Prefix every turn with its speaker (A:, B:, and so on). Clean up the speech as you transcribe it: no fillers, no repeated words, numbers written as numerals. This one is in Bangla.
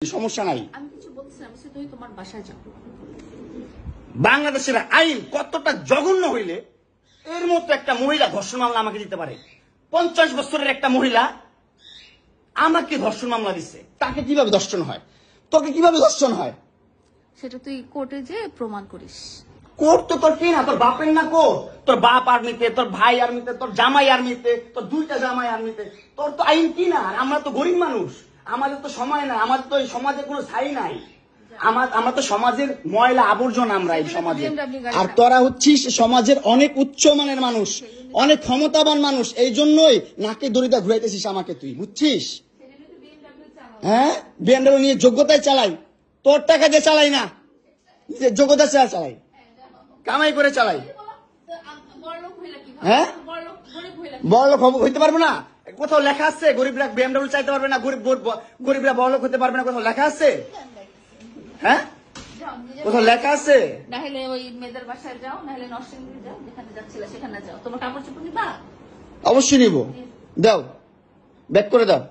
A: সমস্যা নাই।
B: আমি কিছু বলছিলাম, তুই তোমার বাসায় যাও।
A: বাংলাদেশের আইন কতটা জঘন্য হইলে এর মতো একটা মহিলা ধর্ষণ মামলা আমাকে দিতে পারে? 50 বছরের একটা মহিলা আমাকে ধর্ষণ মামলা দিচ্ছে। তাকে কিভাবে ধর্ষণ হয়? তোকে কিভাবে ধর্ষণ হয়?
B: সেটা তুই কোর্টে যে প্রমাণ করিস।
A: কোর্ট তো তোর কি না, তোর বাপের না কোর্ট? তোর বাপ আর্মিতে, তোর ভাই আর্মিতে, তোর জামাই আর্মিতে, তোর দুইটা জামাই আর্মিতে। তোর তো আইন কি না? আমরা তো গরিব মানুষ, আমাদের তো সময় নাই, আমাদের তো এই সমাজে কোনো ছাই নাই। আমরা তো সমাজের ময়লা আবর্জনা, আমরা এই সমাজে। আর তোরা হচ্ছিস সমাজের অনেক উচ্চমানের মানুষ, অনেক ক্ষমতাবান মানুষ, এই জন্যই নাকে দড়িটা ঘুরাইতেছিস আমাকে, তুই বুঝছিস? হ্যাঁ, বিএমডব্লিউ নিয়ে যোগ্যতায় চালাই, তোর টাকা দিয়ে চালাই না, নিজের যোগ্যতা চালাই, কামাই করে চালাই। হ্যাঁ, বড়লোক হইতে পারবো না? কোথাও লেখা আছে গরিবরা বিএমডব্লিউ চাইতে পারবে না? গরিবরা বড়লোক হতে পারবে না? কোথাও লেখা আছে? হ্যাঁ, কোথাও লেখা আছে?
B: নাহলে ওই মেয়েদের বাসায় যাও, নাহলে নরসিংদী যাও, যেখানে যাচ্ছিলে সেখানে যাও। তোমার কাপড় চোপড় নিবা?
A: অবশ্যই নিবো। দাও, ব্যাক করে দাও।